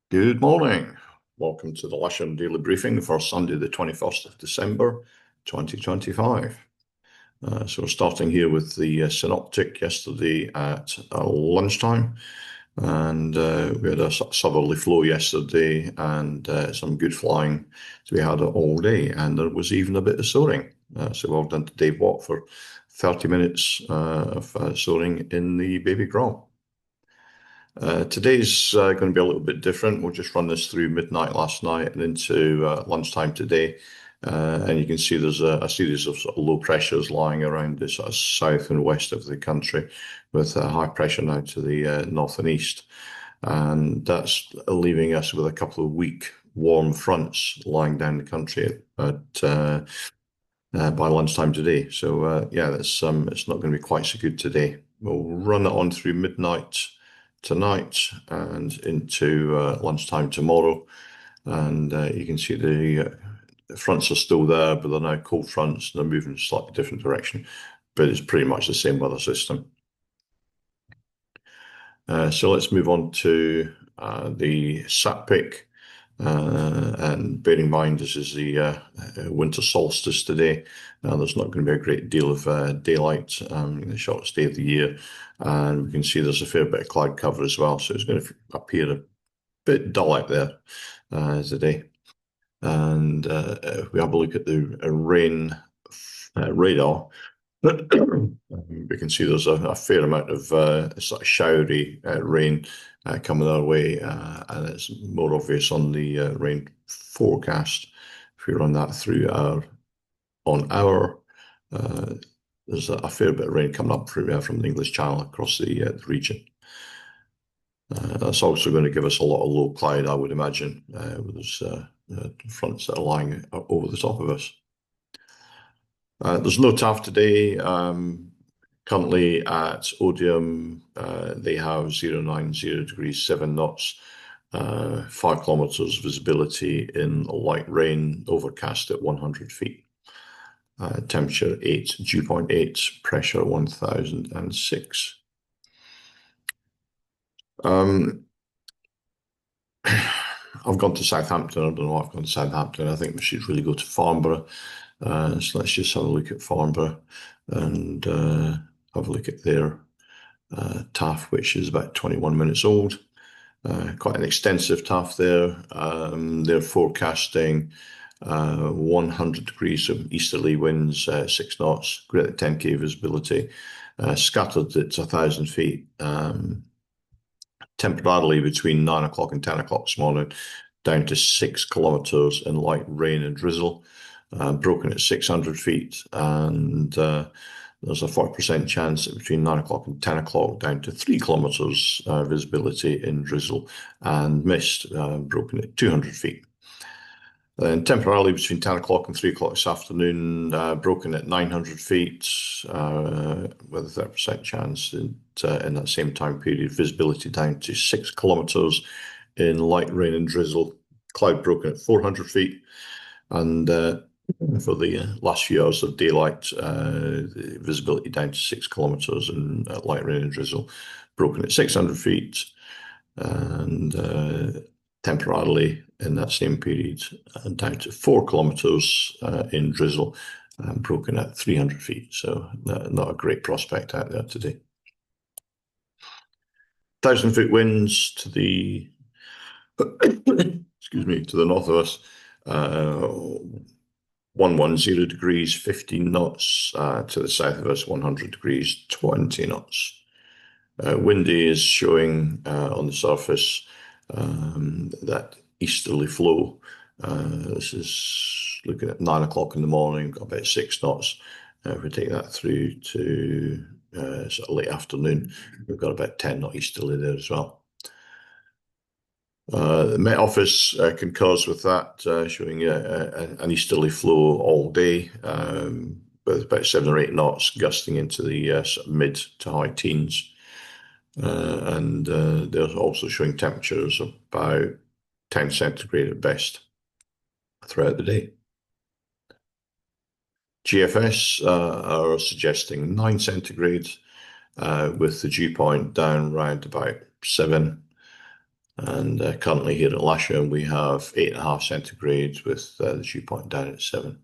Good morning. Welcome to the Lasham Daily Briefing for Sunday, the 21st of December, 2025. So we're starting here with the synoptic yesterday at lunchtime. And we had a southerly flow yesterday and some good flying. So we had it all day, and there was even a bit of soaring. So well done to Dave Watt for 30 minutes of soaring in the baby crawl. Today's going to be a little bit different. We'll just run this through midnight last night and into lunchtime today. And you can see there's a series of, sort of low pressures lying around the sort of south and west of the country, with high pressure now to the north and east. And that's leaving us with a couple of weak warm fronts lying down the country by lunchtime today. So yeah, that's it's not going to be quite so good today. We'll run it on through midnight tonight and into lunchtime tomorrow. And you can see the fronts are still there, but they're now cold fronts. They're moving in a slightly different direction, but it's pretty much the same weather system. So let's move on to the sat pick. And bearing in mind this is the winter solstice today, there's not going to be a great deal of daylight in the shortest day of the year, and we can see there's a fair bit of cloud cover as well, so it's going to appear a bit dull out there today. And if we have a look at the rain radar, we can see there's a fair amount of sort of showery rain coming our way, and it's more obvious on the rain forecast. If we run that through there's a fair bit of rain coming up from the English Channel across the region. That's also going to give us a lot of low cloud, I would imagine, with those fronts that are lying over the top of us. There's no TAF today. Currently at Odium, they have 090 degrees, 7 knots, 5 kilometers visibility in light rain, overcast at 100 feet. Temperature 8, dew point 8, pressure 1006. I've gone to Southampton. I don't know why I've gone to Southampton. I think we should really go to Farnborough. So let's just have a look at Farnborough and have a look at their TAF, which is about 21 minutes old. Quite an extensive TAF there. They're forecasting 100 degrees of easterly winds, 6 knots, greater 10k visibility, scattered at 1,000 feet. Temporarily between 9 o'clock and 10 o'clock this morning, down to 6 kilometers in light rain and drizzle, broken at 600 feet, and there's a 40% chance that between 9 o'clock and 10 o'clock, down to 3 kilometers visibility in drizzle and mist, broken at 200 feet. Then temporarily between 10 o'clock and 3 o'clock this afternoon, broken at 900 feet, with a 30% chance in that same time period, visibility down to 6 kilometers in light rain and drizzle, cloud broken at 400 feet. And for the last few hours of daylight, visibility down to 6 kilometers in light rain and drizzle, broken at 600 feet. And temporarily in that same period, down to 4 kilometers in drizzle, broken at 300 feet. So not a great prospect out there today. 1,000-foot winds to the excuse me, to the north of us. 110 degrees, 15 knots. To the south of us, 100 degrees, 20 knots. Windy is showing on the surface that easterly flow. This is looking at 9 o'clock in the morning, got about 6 knots. If we take that through to sort of late afternoon, we've got about 10 knot easterly there as well. The Met Office concurs with that, showing an easterly flow all day, with about 7 or 8 knots, gusting into the sort of mid to high teens. And they're also showing temperatures of about 10 centigrade at best throughout the day. GFS are suggesting 9 centigrade, with the dew point down round about 7. And currently here at Lasham, we have 8.5 centigrade with the dew point down at 7.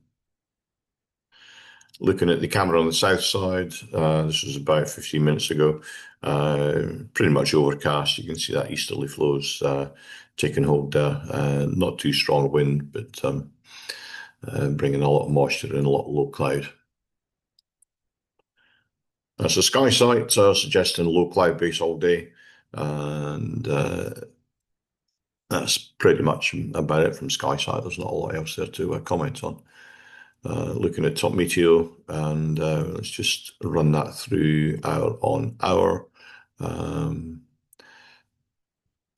Looking at the camera on the south side, this was about 15 minutes ago. Pretty much overcast. You can see that easterly flows taking hold there. Not too strong a wind, but bringing a lot of moisture and a lot of low cloud. So sky sight suggesting low cloud base all day, and that's pretty much about it from sky sight. There's not a lot else there to comment on. Looking at top meteo, and let's just run that through hour on hour.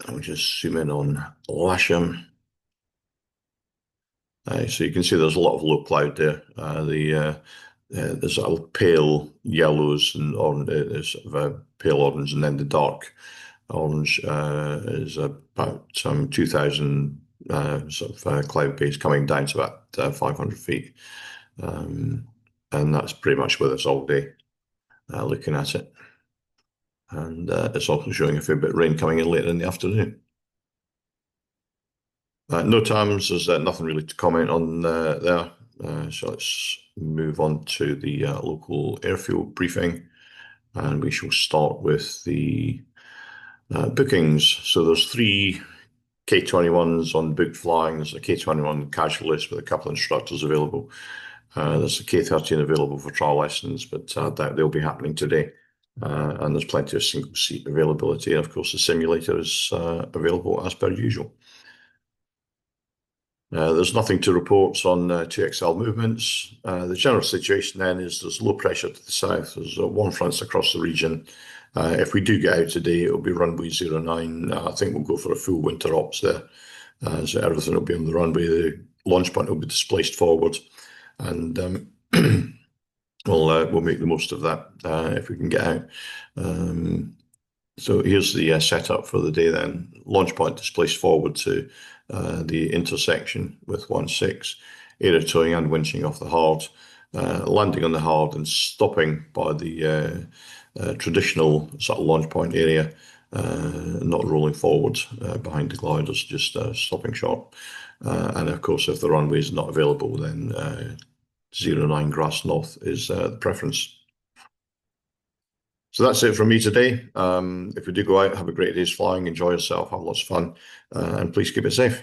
I'll just zoom in on Lasham. So you can see there's a lot of low cloud there. There's a pale yellows and orange, there's pale orange, and then the dark orange is about 2,000 cloud base coming down to about 500 feet. And that's pretty much with us all day looking at it. And it's also showing a fair bit of rain coming in later in the afternoon. No times, there's nothing really to comment on there. So let's move on to the local airfield briefing. And we shall start with the bookings. So there's 3 K21s on booked flying. There's a K21 casual list with a couple of instructors available. There's a K13 available for trial lessons, but they'll be happening today. And there's plenty of single seat availability. And of course, the simulator is available as per usual. There's nothing to report on 2XL movements. The general situation then is there's low pressure to the south. There's warm fronts across the region. If we do get out today, it'll be runway 09. I think we'll go for a full winter ops there. So everything will be on the runway. The launch point will be displaced forward. And we'll make the most of that if we can get out. So here's the setup for the day then. Launch point displaced forward to the intersection with 16, aero towing and winching off the hard, landing on the hard and stopping by the traditional sort of launch point area, not rolling forward behind the gliders, just stopping short. And of course, if the runway is not available, then 09 grass north is the preference. So that's it from me today. If you do go out, have a great day's flying, enjoy yourself, have lots of fun, and please keep it safe.